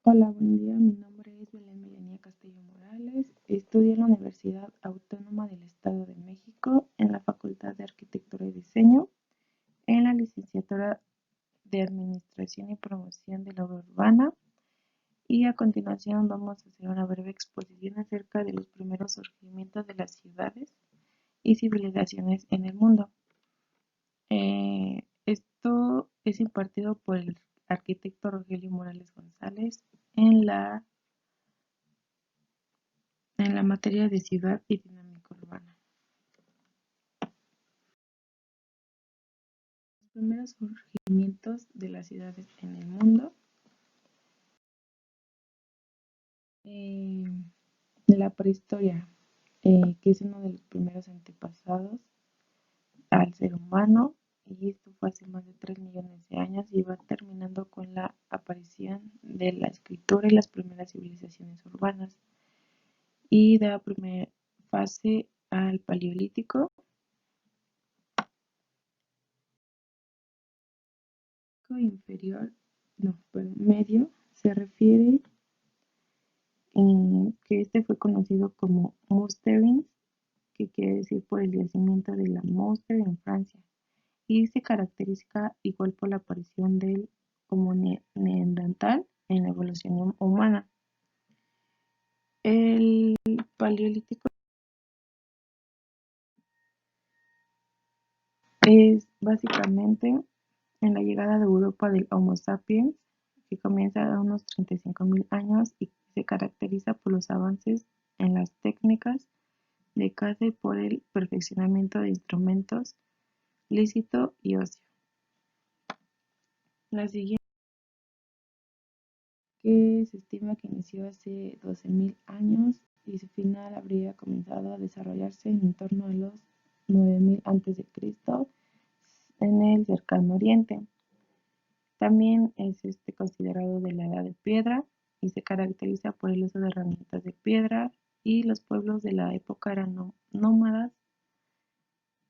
Hola, buen día. Mi nombre es Belén Melenía Castillo Morales. Estudio en la Universidad Autónoma del Estado de México en la Facultad de Arquitectura y Diseño, en la licenciatura de Administración y Promoción de la Obra Urbana. Y a continuación vamos a hacer una breve exposición acerca de los primeros surgimientos de las ciudades y civilizaciones en el mundo. Esto es impartido por el arquitecto Rogelio Morales González en la materia de ciudad y dinámica urbana. Los primeros surgimientos de las ciudades en el mundo. La prehistoria, que es uno de los primeros antepasados al ser humano, y esto fue hace más de 3 millones de años y va terminando con la aparición de la escritura y las primeras civilizaciones urbanas. Y da primera fase al paleolítico. Inferior, no, pero medio, se refiere que este fue conocido como Mustering, que quiere decir por el yacimiento de la Mostra en Francia, y se caracteriza igual por la aparición del Homo neandertal en la evolución humana. El paleolítico es básicamente en la llegada de Europa del Homo sapiens, que comienza a unos 35.000 años y se caracteriza por los avances en las técnicas de caza y por el perfeccionamiento de instrumentos lícito y ocio. La siguiente, que se estima que inició hace 12.000 años y su final habría comenzado a desarrollarse en torno a los 9.000 a.C. en el cercano oriente. También es considerado de la Edad de Piedra y se caracteriza por el uso de herramientas de piedra, y los pueblos de la época eran nómadas,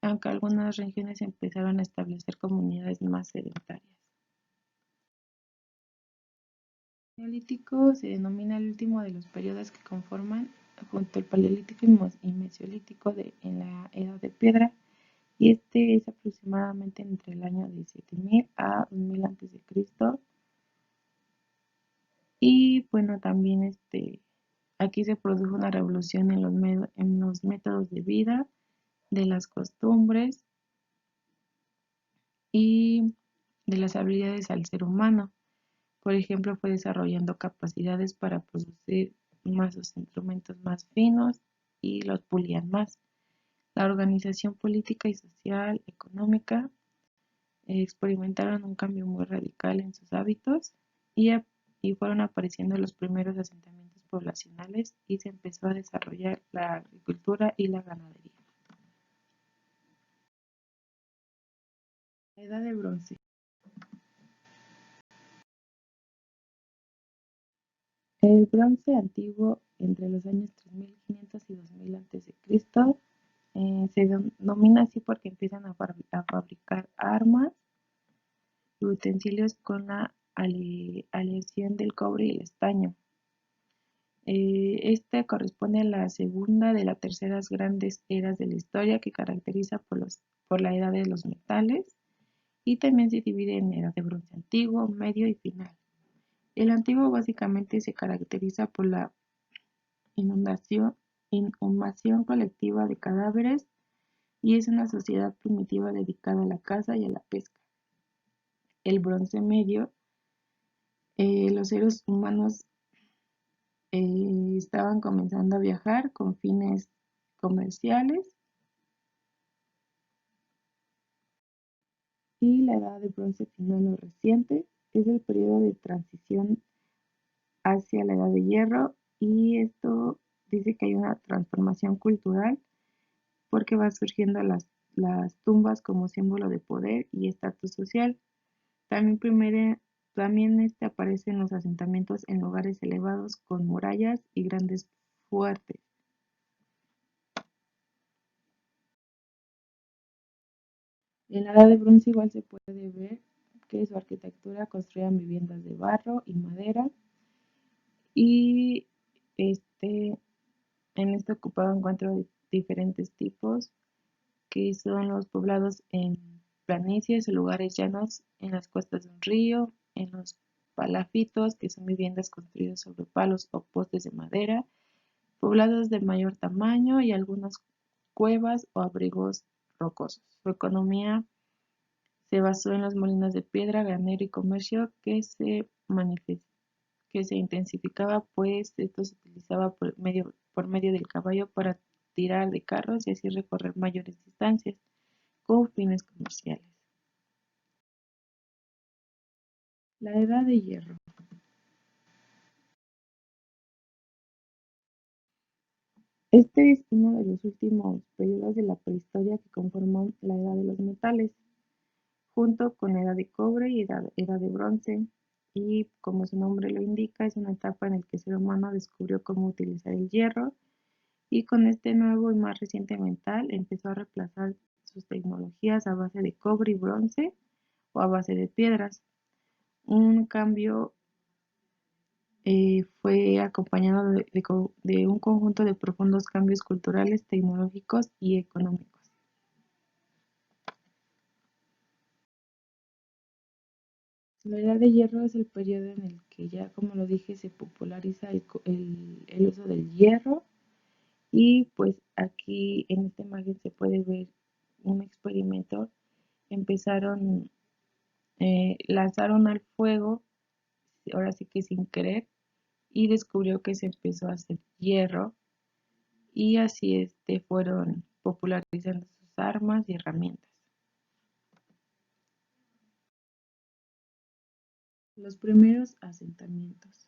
aunque algunas regiones empezaron a establecer comunidades más sedentarias. El Neolítico se denomina el último de los periodos que conforman, junto al Paleolítico y Mesolítico en la Edad de Piedra, y este es aproximadamente entre el año de 7.000 a 2.000 a.C. Y bueno, también aquí se produjo una revolución en los métodos de vida, de las costumbres y de las habilidades al ser humano. Por ejemplo, fue desarrollando capacidades para producir más los instrumentos más finos y los pulían más. La organización política y social, económica, experimentaron un cambio muy radical en sus hábitos y fueron apareciendo los primeros asentamientos poblacionales y se empezó a desarrollar la agricultura y la ganadería. La Edad de Bronce. El bronce antiguo, entre los años 3.500 y 2.000 a.C., se denomina así porque empiezan a fabricar armas y utensilios con la aleación del cobre y el estaño. Este corresponde a la segunda de las terceras grandes eras de la historia, que caracteriza por la edad de los metales, y también se divide en edad de bronce antiguo, medio y final. El antiguo básicamente se caracteriza por la inhumación colectiva de cadáveres y es una sociedad primitiva dedicada a la caza y a la pesca. El bronce medio, los seres humanos estaban comenzando a viajar con fines comerciales, y la edad de bronce final o reciente es el periodo de transición hacia la edad de hierro, y esto dice que hay una transformación cultural porque va surgiendo las tumbas como símbolo de poder y estatus social. También, aparecen los asentamientos en lugares elevados con murallas y grandes fuertes. En la Edad de Bronce igual se puede ver que su arquitectura construían viviendas de barro y madera, y este, en este ocupaban cuatro diferentes tipos, que son los poblados en planicies o lugares llanos, en las costas de un río, en los palafitos, que son viviendas construidas sobre palos o postes de madera, poblados de mayor tamaño y algunas cuevas o abrigos rocosos. Su economía se basó en los molinos de piedra, granero y comercio que se intensificaba, pues esto se utilizaba por medio del caballo para tirar de carros y así recorrer mayores distancias con fines comerciales. La Edad de Hierro. Este es uno de los últimos periodos de la prehistoria que conforman la Edad de los Metales, junto con la Edad de Cobre y Edad de Bronce. Y como su nombre lo indica, es una etapa en la que el ser humano descubrió cómo utilizar el hierro y con este nuevo y más reciente metal empezó a reemplazar sus tecnologías a base de cobre y bronce o a base de piedras. Un cambio fue acompañado de un conjunto de profundos cambios culturales, tecnológicos y económicos. La Edad de Hierro es el periodo en el que ya, como lo dije, se populariza el uso del hierro y pues aquí en esta imagen se puede ver un experimento. Empezaron, lanzaron al fuego, ahora sí que sin querer, y descubrió que se empezó a hacer hierro y así fueron popularizando sus armas y herramientas. Los primeros asentamientos.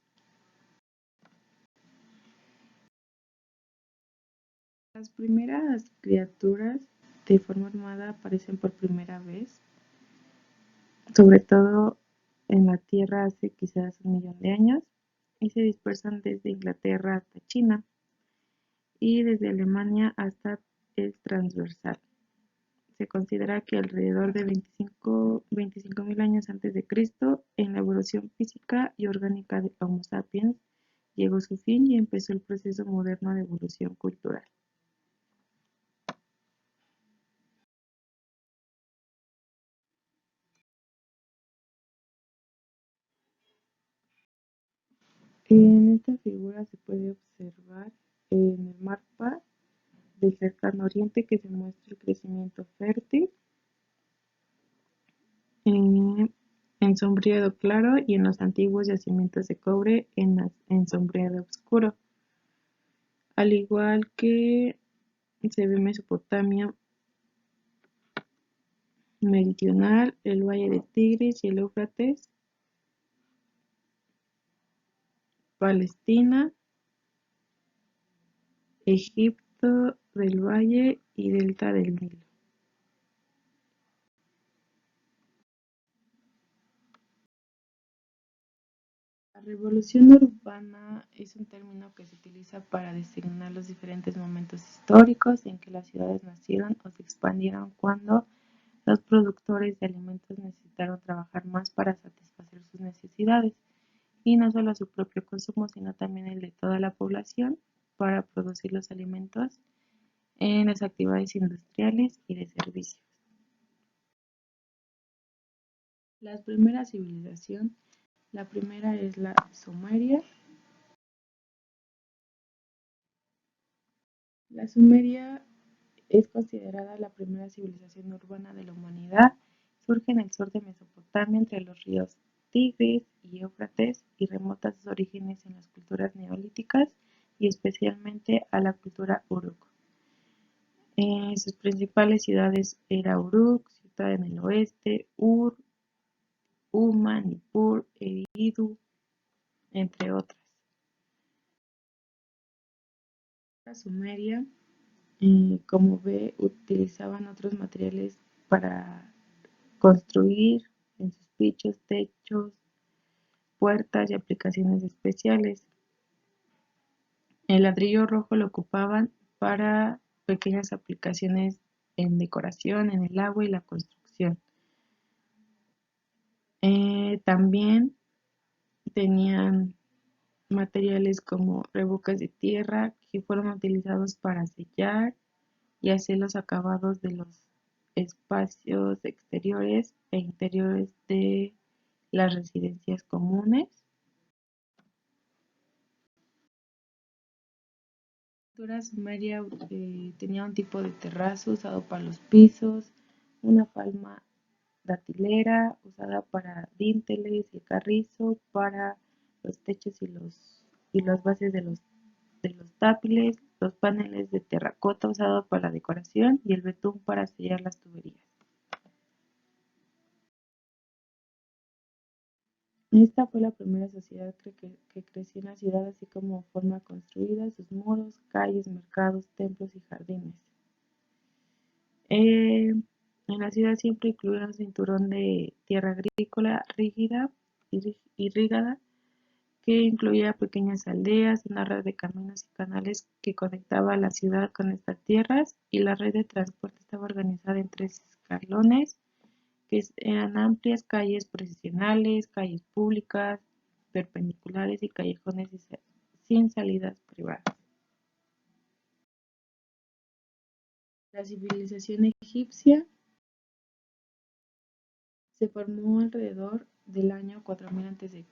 Las primeras criaturas de forma armada aparecen por primera vez, sobre todo en la Tierra hace quizás 1 millón de años, y se dispersan desde Inglaterra hasta China y desde Alemania hasta el transversal. Se considera que alrededor de 25.000 años antes de Cristo, en la evolución física y orgánica de Homo sapiens, llegó su fin y empezó el proceso moderno de evolución cultural. En esta figura se puede observar en el mapa del cercano oriente que se muestra el crecimiento fértil en sombreado claro y en los antiguos yacimientos de cobre en sombreado oscuro. Al igual que se ve Mesopotamia meridional, el valle de Tigris y el Éufrates, Palestina, Egipto del Valle y delta del Nilo. La revolución urbana es un término que se utiliza para designar los diferentes momentos históricos en que las ciudades nacieron o se expandieron cuando los productores de alimentos necesitaron trabajar más para satisfacer sus necesidades, y no solo su propio consumo, sino también el de toda la población para producir los alimentos en las actividades industriales y de servicios. La primera civilización, la primera es la Sumeria. La Sumeria es considerada la primera civilización urbana de la humanidad. Surge en el sur de Mesopotamia entre los ríos Tigris y Éufrates y remonta sus orígenes en las culturas neolíticas y especialmente a la cultura Uruk. Sus principales ciudades eran Uruk, ciudad en el oeste, Ur, Uma, Nippur, Eridu, entre otras. La Sumeria, como ve, utilizaban otros materiales para construir en sus techos, puertas y aplicaciones especiales. El ladrillo rojo lo ocupaban para pequeñas aplicaciones en decoración, en el agua y la construcción. También tenían materiales como rebocas de tierra que fueron utilizados para sellar y hacer los acabados de los espacios exteriores e interiores de las residencias comunes. La cultura sumeria tenía un tipo de terrazo usado para los pisos, una palma datilera usada para dinteles y el carrizo para los techos y las bases de los tápiles, los paneles de terracota usados para la decoración y el betún para sellar las tuberías. Esta fue la primera sociedad que creció en la ciudad, así como forma construida, sus muros, calles, mercados, templos y jardines. En la ciudad siempre incluía un cinturón de tierra agrícola rígida, irrigada, que incluía pequeñas aldeas, una red de caminos y canales que conectaba la ciudad con estas tierras, y la red de transporte estaba organizada en 3 escalones, que eran amplias calles procesionales, calles públicas, perpendiculares y callejones sin salidas privadas. La civilización egipcia se formó alrededor del año 4000 a.C.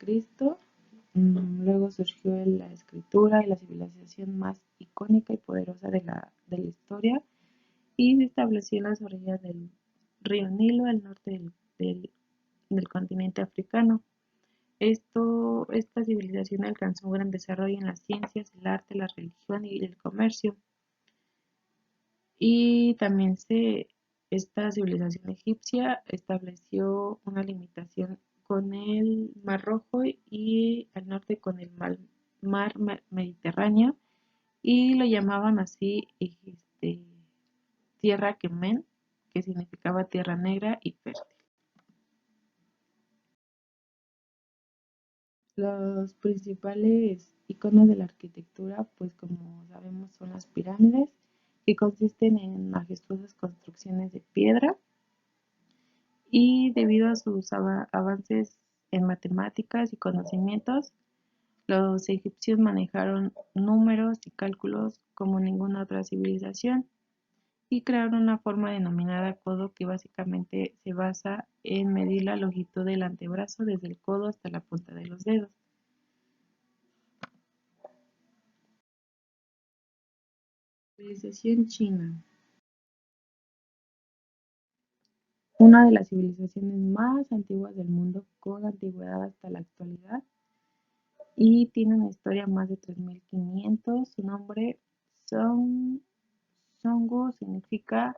Luego surgió la escritura y la civilización más icónica y poderosa de la historia, y se estableció en las orillas del río Nilo, al norte del continente africano. Esta civilización alcanzó un gran desarrollo en las ciencias, el arte, la religión y el comercio. Y también esta civilización egipcia estableció una limitación con el Mar Rojo y al norte con el mar Mediterráneo, y lo llamaban así Tierra Kemen, que significaba tierra negra y fértil. Los principales iconos de la arquitectura, pues como sabemos, son las pirámides, que consisten en majestuosas construcciones de piedra, y debido a sus avances en matemáticas y conocimientos, los egipcios manejaron números y cálculos como ninguna otra civilización, y crearon una forma denominada codo, que básicamente se basa en medir la longitud del antebrazo desde el codo hasta la punta de los dedos. Civilización china. Una de las civilizaciones más antiguas del mundo, con antigüedad hasta la actualidad, y tiene una historia más de 3500. Su nombre, Songu, significa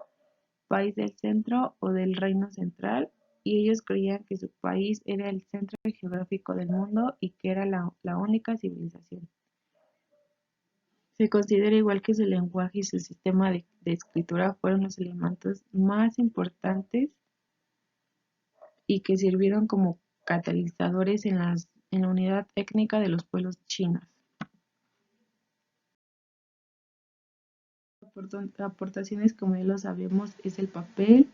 país del centro o del reino central, y ellos creían que su país era el centro geográfico del mundo y que era la única civilización. Se considera igual que su lenguaje y su sistema de escritura fueron los elementos más importantes y que sirvieron como catalizadores en la unidad étnica de los pueblos chinos. Aportaciones, como ya lo sabemos, es el papel.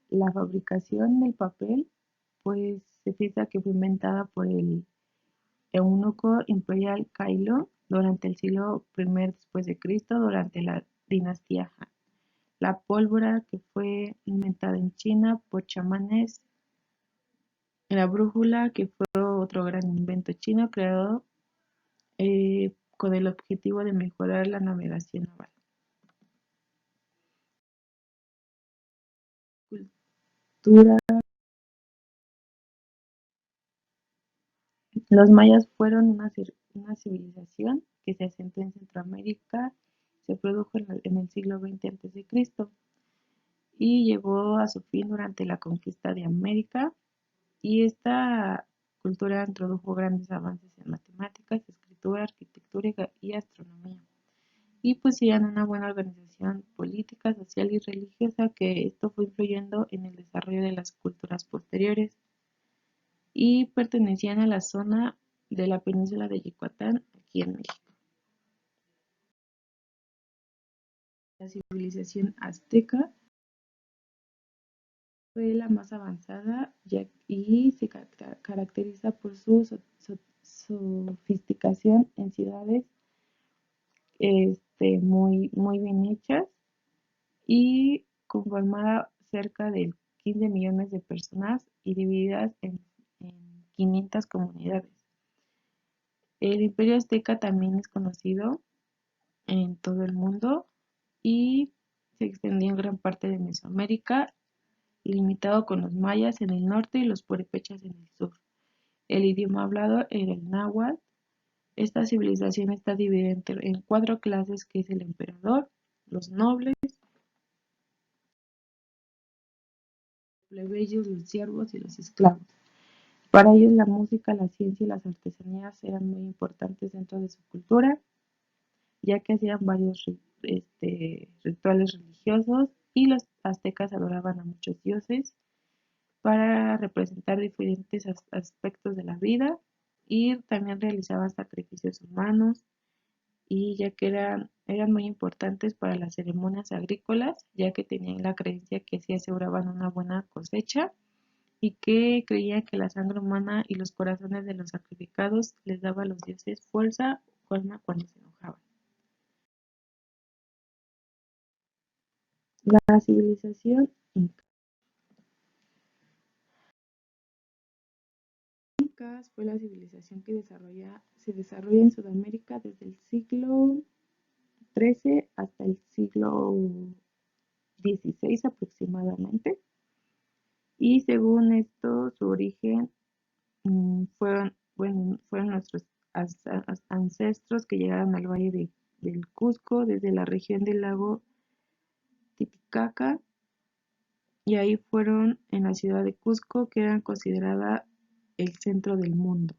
La fabricación del papel, pues se piensa que fue inventada por el eunuco imperial Cailo durante el siglo I después de Cristo, durante la dinastía Han. La pólvora, que fue inventada en China por chamanes. La brújula, que fue otro gran invento chino creado con el objetivo de mejorar la navegación naval. Cultura. Los mayas fueron una civilización que se asentó en Centroamérica, se produjo en el siglo XX a.C. y llegó a su fin durante la conquista de América, y esta cultura introdujo grandes avances en matemáticas, escritura, arquitectura y astronomía, y poseían una buena organización política, social y religiosa, que esto fue influyendo en el desarrollo de las culturas posteriores, y pertenecían a la zona de la península de Yucatán, aquí en México. La civilización azteca fue la más avanzada y se caracteriza por su sofisticación en ciudades muy bien hechas y conformada cerca de 15 millones de personas y divididas en 500 comunidades. El Imperio Azteca también es conocido en todo el mundo y se extendió en gran parte de Mesoamérica, limitado con los mayas en el norte y los purépechas en el sur. El idioma hablado era el náhuatl. Esta civilización está dividida en 4 clases, que es el emperador, los nobles, los plebeyos, los siervos y los esclavos. Para ellos la música, la ciencia y las artesanías eran muy importantes dentro de su cultura, ya que hacían varios rituales religiosos y los aztecas adoraban a muchos dioses para representar diferentes aspectos de la vida y también realizaban sacrificios humanos y ya que eran muy importantes para las ceremonias agrícolas, ya que tenían la creencia que así aseguraban una buena cosecha y que creían que la sangre humana y los corazones de los sacrificados les daba a los dioses fuerza o calma cuando se enojaban. La civilización incas fue la civilización que se desarrolla en Sudamérica desde el siglo XIII hasta el siglo XVI aproximadamente. Y según esto, su origen fueron nuestros ancestros que llegaron al valle del Cusco desde la región del lago Titicaca y ahí fueron en la ciudad de Cusco, que era considerada el centro del mundo.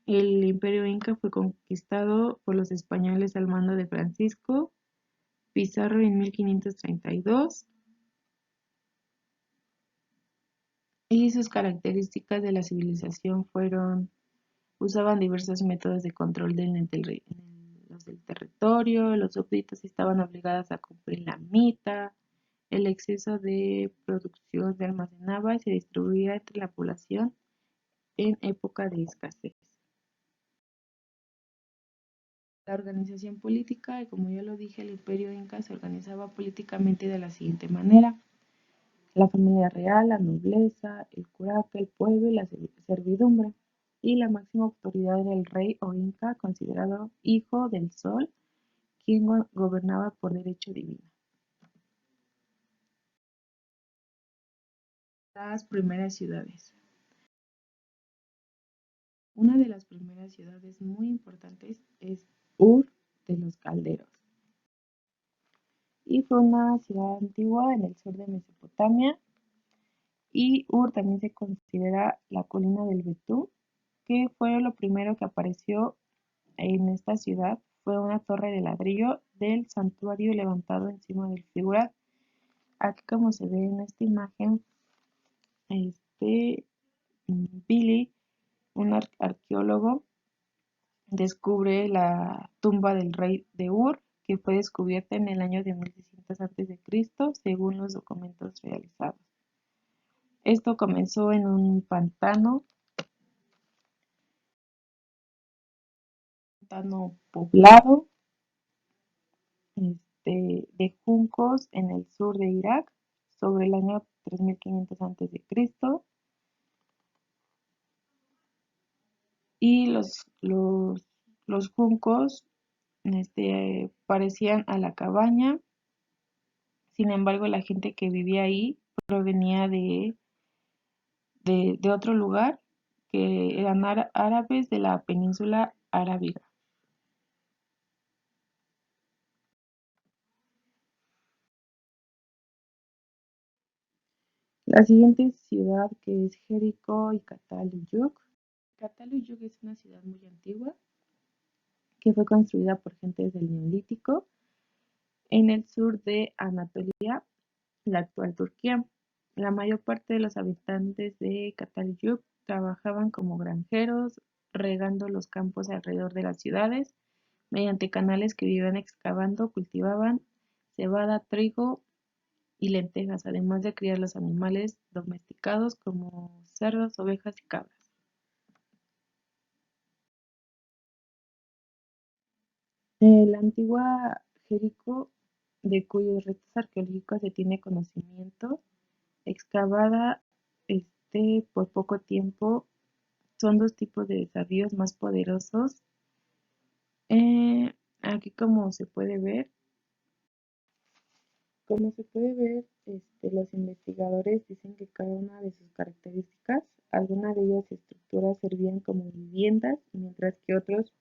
El imperio inca fue conquistado por los españoles al mando de Francisco Pizarro en 1532 y sus características de la civilización usaban diversos métodos de control del territorio, los súbditos estaban obligados a cumplir la mita, el exceso de producción se almacenaba y se distribuía entre la población en época de escasez. La organización política, y como ya lo dije, el imperio inca se organizaba políticamente de la siguiente manera: la familia real, la nobleza, el curaca, el pueblo y la servidumbre. Y la máxima autoridad era el rey o inca, considerado hijo del sol, quien gobernaba por derecho divino. Las primeras ciudades. Una de las primeras ciudades muy importantes es Ur de los Calderos. Y fue una ciudad antigua en el sur de Mesopotamia. Y Ur también se considera la colina del Betún, que fue lo primero que apareció en esta ciudad. Fue una torre de ladrillo del santuario levantado encima del figural. Aquí, como se ve en esta imagen, Billy, un arqueólogo, descubre la tumba del rey de Ur, que fue descubierta en el año de 1600 a.C., según los documentos realizados. Esto comenzó en un pantano poblado de juncos en el sur de Irak, sobre el año 3500 a.C. Y los juncos parecían a la cabaña. Sin embargo, la gente que vivía ahí provenía de otro lugar, que eran árabes de la península arábiga. La siguiente ciudad, que es Jericó y Cataluyuk. Cataluyuk es una ciudad muy antigua que fue construida por gentes del Neolítico en el sur de Anatolia, la actual Turquía. La mayor parte de los habitantes de Cataluyuk trabajaban como granjeros, regando los campos alrededor de las ciudades. Mediante canales que vivían excavando, cultivaban cebada, trigo y lentejas, además de criar los animales domesticados como cerdos, ovejas y cabras. La antigua Jericó, de cuyos restos arqueológicos se tiene conocimiento, excavada por poco tiempo, son dos tipos de desafíos más poderosos. Aquí como se puede ver, los investigadores dicen que cada una de sus características, algunas de ellas estructuras servían como viviendas, mientras que otros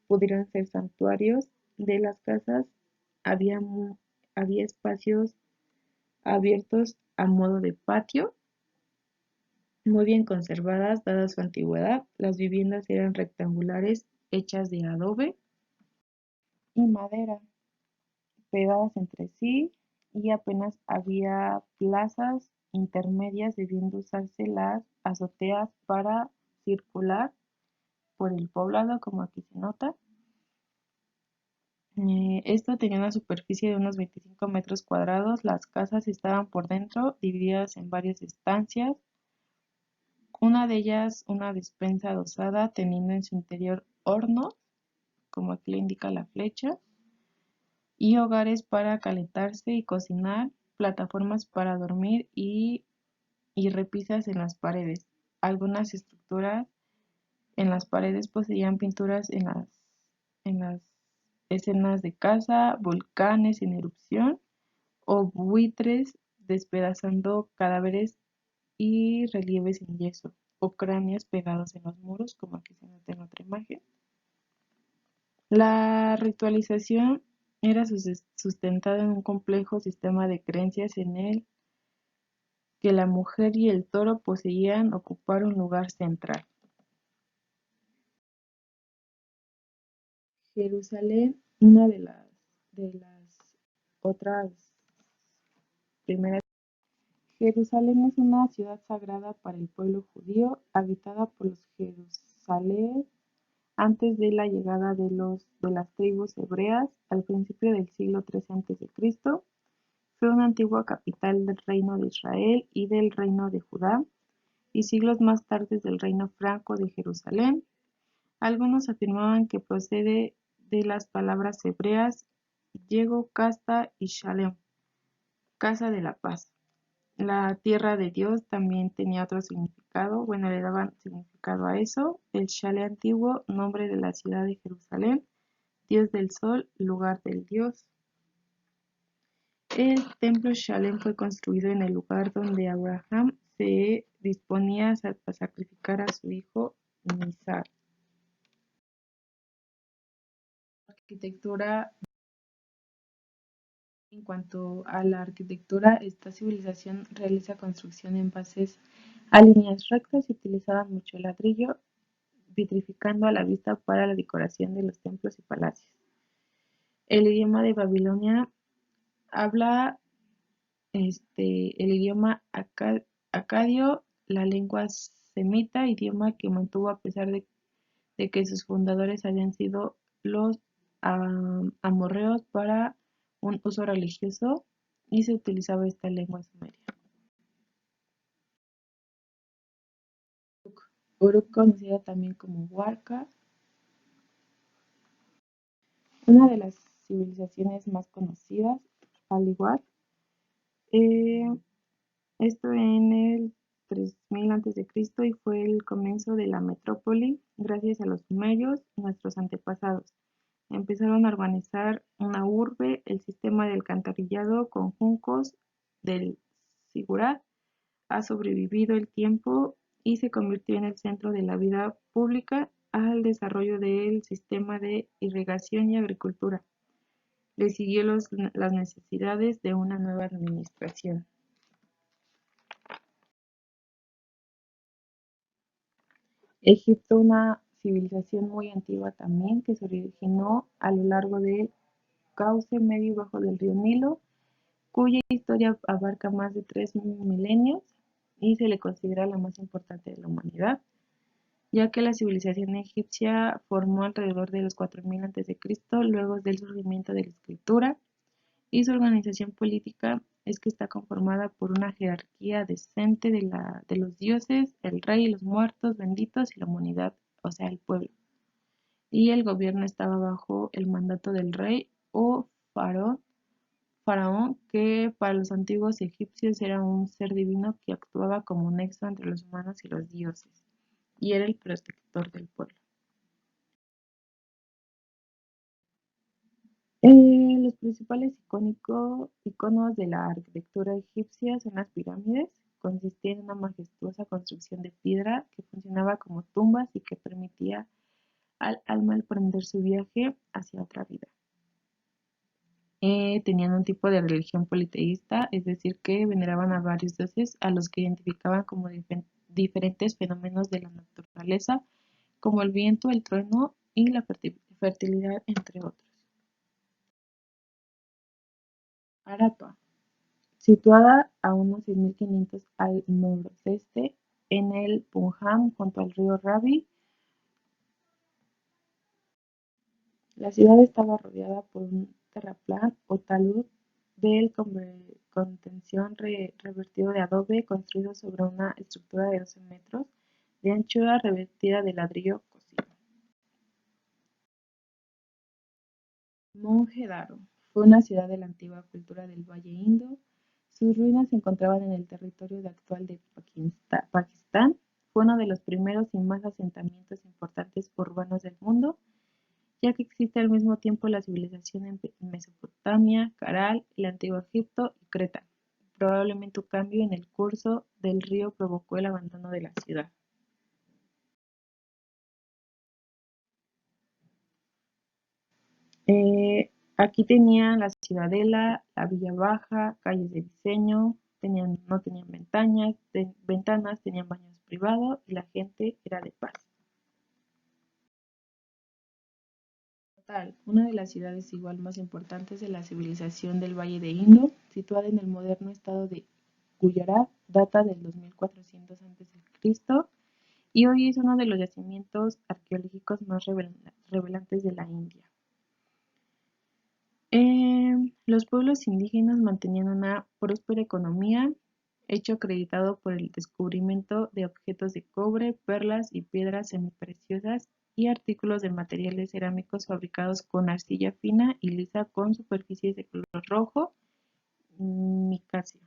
pudieran ser santuarios. De las casas había, había espacios abiertos a modo de patio, muy bien conservadas dada su antigüedad. Las viviendas eran rectangulares, hechas de adobe y madera, pegadas entre sí, y apenas había plazas intermedias, debiendo usarse las azoteas para circular por el poblado, como aquí se nota. Esto tenía una superficie de unos 25 metros cuadrados. Las casas estaban por dentro divididas en varias estancias, una de ellas una despensa adosada, teniendo en su interior hornos, como aquí le indica la flecha, y hogares para calentarse y cocinar, plataformas para dormir y repisas en las paredes. Algunas estructuras en las paredes poseían pinturas en las escenas de caza, volcanes en erupción o buitres despedazando cadáveres y relieves en yeso o cráneos pegados en los muros, como aquí se nota en otra imagen. La ritualización era sustentada en un complejo sistema de creencias en el que la mujer y el toro poseían ocupar un lugar central. Jerusalén, una de las otras primeras. Jerusalén es una ciudad sagrada para el pueblo judío, habitada por los Jerusalén antes de la llegada de las tribus hebreas al principio del siglo XIII a.C. Fue una antigua capital del reino de Israel y del reino de Judá, y siglos más tarde del reino franco de Jerusalén. Algunos afirmaban que procede de las palabras hebreas Yego Casta y Shalem, casa de la paz. La tierra de Dios también tenía otro significado, bueno, le daban significado a eso. El Shale antiguo, nombre de la ciudad de Jerusalén, Dios del sol, lugar del Dios. El templo Shalem fue construido en el lugar donde Abraham se disponía a sacrificar a su hijo Isaac. Arquitectura. En cuanto a la arquitectura, esta civilización realiza construcción en bases a líneas rectas y utilizaban mucho el ladrillo, vitrificando a la vista para la decoración de los templos y palacios. El idioma de Babilonia habla el idioma acadio, la lengua semita, idioma que mantuvo a pesar de que sus fundadores habían sido los amorreos para un uso religioso, y se utilizaba esta lengua sumeria. Uruk, conocida también como Huarca, una de las civilizaciones más conocidas, al igual. Eh, Esto en el 3000 a.C. y fue el comienzo de la metrópoli gracias a los sumerios, nuestros antepasados. Empezaron a organizar una urbe. El sistema de alcantarillado con juncos del Sigurat ha sobrevivido el tiempo y se convirtió en el centro de la vida pública al desarrollo del sistema de irrigación y agricultura. Le siguió las necesidades de una nueva administración. Egipto, una civilización muy antigua también, que se originó a lo largo del cauce medio y bajo del río Nilo, cuya historia abarca más de 3 milenios y se le considera la más importante de la humanidad, ya que la civilización egipcia formó alrededor de los 4000 a.C., luego del surgimiento de la escritura, y su organización política es que está conformada por una jerarquía decente de los dioses, el rey, los muertos benditos y la humanidad, o sea, el pueblo. y el gobierno estaba bajo el mandato del rey o faraón, que para los antiguos egipcios era un ser divino que actuaba como nexo entre los humanos y los dioses, y era el protector del pueblo. Los principales iconos de la arquitectura egipcia son las pirámides. Consistían en una majestuosa construcción de piedra que funcionaba como tumbas y que permitía al alma emprender su viaje hacia otra vida. Tenían un tipo de religión politeísta, es decir, que veneraban a varios dioses a los que identificaban como diferentes fenómenos de la naturaleza, como el viento, el trueno y la fertilidad, entre otros. Aratoa, situada a unos 6.500 al nordeste en el Punjab junto al río Ravi. La ciudad estaba rodeada por un terraplén o talud de contención revertido de adobe construido sobre una estructura de 12 metros de anchura revestida de ladrillo cocido. Mohenjo-Daro fue una ciudad de la antigua cultura del Valle Indo. Sus ruinas se encontraban en el territorio actual de Pakistán. Fue uno de los primeros y más asentamientos importantes urbanos del mundo, ya que existe al mismo tiempo la civilización en Mesopotamia, Caral, el Antiguo Egipto y Creta. Probablemente un cambio en el curso del río provocó el abandono de la ciudad. Aquí tenían la ciudadela, la villa baja, calles de diseño, no tenían ventanas, tenían baños privados y la gente era de paz. Total, una de las ciudades igual más importantes de la civilización del Valle de Indo, situada en el moderno estado de Gujarat, data del 2400 a.C. y hoy es uno de los yacimientos arqueológicos más revelantes de la India. Los pueblos indígenas mantenían una próspera economía, hecho acreditado por el descubrimiento de objetos de cobre, perlas y piedras semipreciosas y artículos de materiales cerámicos fabricados con arcilla fina y lisa con superficies de color rojo micáceo.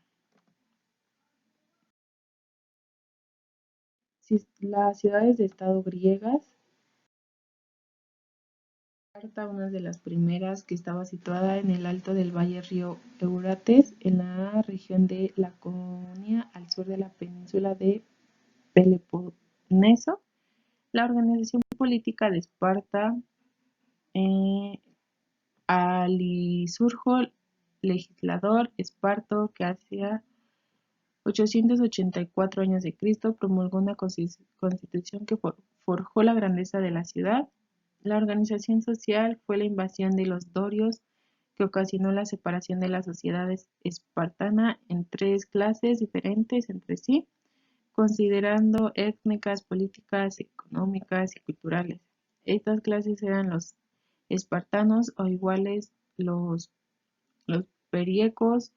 Las ciudades de estado griegas, Esparta, una de las primeras, que estaba situada en el alto del valle río Éufrates, en la región de Laconia, al sur de la península de Peloponeso. La organización política de Esparta, eh, Alisurgo, legislador esparto, que hacia 884 a.C. promulgó una constitución que forjó la grandeza de la ciudad. La organización social fue la invasión de los dorios, que ocasionó la separación de la sociedad espartana en tres clases diferentes entre sí, considerando étnicas, políticas, económicas y culturales. Estas clases eran los espartanos o iguales, los periecos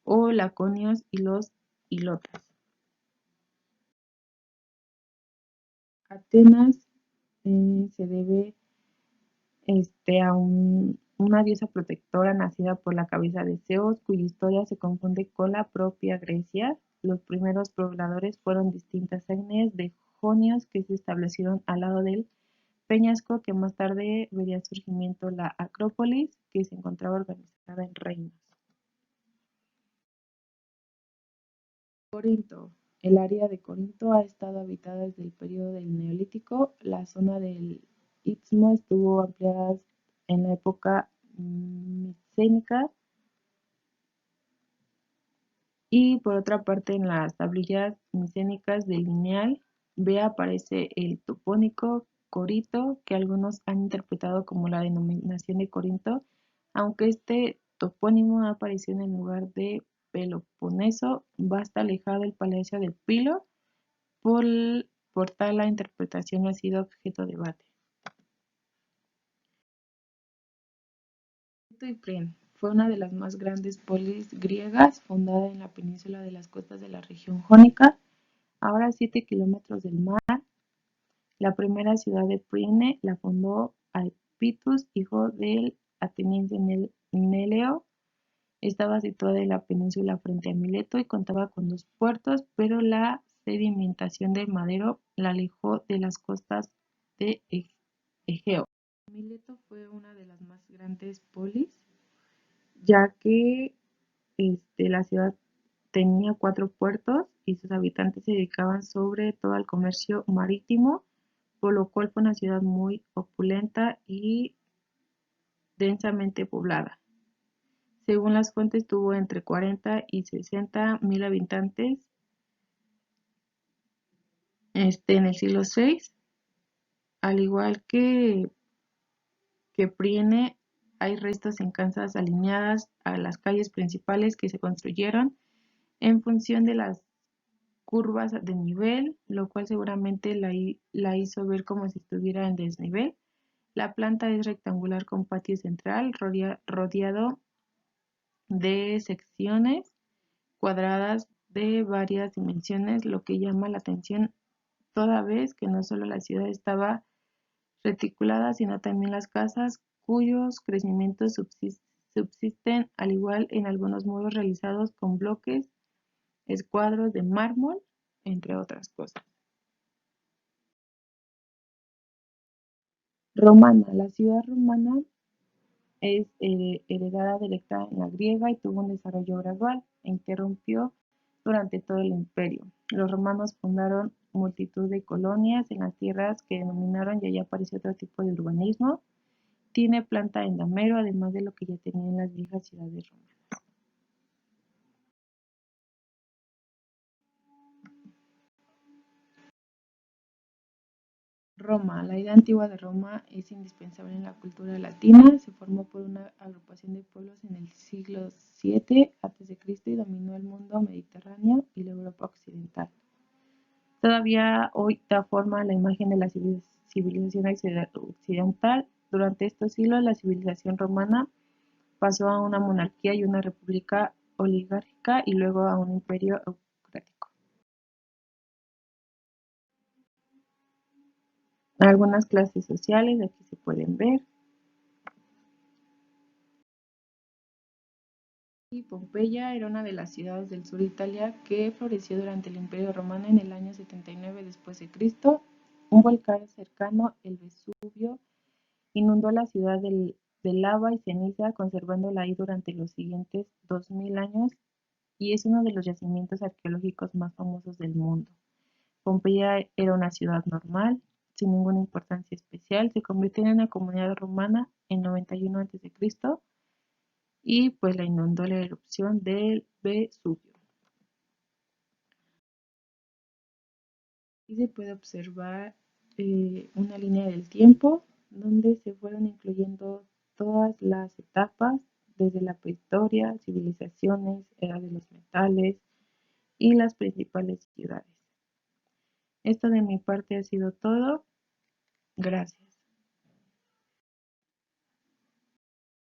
o laconios y los ilotas. Atenas se debe a una diosa protectora nacida por la cabeza de Zeus, cuya historia se confunde con la propia Grecia. Los primeros pobladores fueron distintas etnias de jonios que se establecieron al lado del peñasco que más tarde vería el surgimiento la Acrópolis, que se encontraba organizada en reinos. Corinto. El área de Corinto ha estado habitada desde el período del Neolítico. La zona del Istmo estuvo ampliada en la época micénica y por otra parte en las tablillas micénicas del Lineal B aparece el topónico Corito, que algunos han interpretado como la denominación de Corinto, aunque este topónimo apareció en el lugar de Peloponeso, basta alejado del palacio de Pilo. Por tal, la interpretación ha sido objeto de debate. Teucrien fue una de las más grandes polis griegas, fundada en la península de las costas de la región jónica, ahora a 7 kilómetros del mar. La primera ciudad de Priene la fundó Aepitus, hijo del ateniense Neleo. Estaba situada en la península frente a Mileto y contaba con 2 puertos, pero la sedimentación del Madero la alejó de las costas de Egeo. Mileto fue una de las más grandes polis, ya que la ciudad tenía 4 puertos y sus habitantes se dedicaban sobre todo al comercio marítimo, por lo cual fue una ciudad muy opulenta y densamente poblada. Según las fuentes, tuvo entre 40 y 60 mil habitantes en el siglo VI, al igual que Priene. Hay restos en casas alineadas a las calles principales que se construyeron en función de las curvas de nivel, lo cual seguramente la hizo ver como si estuviera en desnivel. La planta es rectangular con patio central rodeado de secciones cuadradas de varias dimensiones, lo que llama la atención toda vez que no solo la ciudad estaba reticulada, sino también las casas cuyos crecimientos subsisten, al igual en algunos muros realizados con bloques, escuadros de mármol, entre otras cosas. Romana. La ciudad romana es heredada directa en la griega y tuvo un desarrollo gradual e interrumpió durante todo el imperio. Los romanos fundaron multitud de colonias en las tierras que denominaron, y allí apareció otro tipo de urbanismo. Tiene planta en damero, además de lo que ya tenía en las viejas ciudades romanas. Roma. La idea antigua de Roma es indispensable en la cultura latina. Se formó por una agrupación de pueblos en el siglo VII a.C. y dominó el mundo mediterráneo y la Europa occidental. Todavía hoy da forma a la imagen de la civilización occidental. Durante estos siglos, la civilización romana pasó a una monarquía y una república oligárquica y luego a un imperio autocrático. Algunas clases sociales aquí se pueden ver. Y Pompeya era una de las ciudades del sur de Italia que floreció durante el Imperio Romano en el año 79 después de Cristo. Un volcán cercano, el Vesubio, inundó la ciudad de lava y ceniza, conservándola ahí durante los siguientes 2000 años, y es uno de los yacimientos arqueológicos más famosos del mundo. Pompeya era una ciudad normal, sin ninguna importancia especial. Se convirtió en una comunidad romana en 91 a.C. y pues la inundó la erupción del Vesubio. Aquí se puede observar una línea del tiempo donde se fueron incluyendo todas las etapas, desde la prehistoria, civilizaciones, era de los metales y las principales ciudades. Esto de mi parte ha sido todo. Gracias.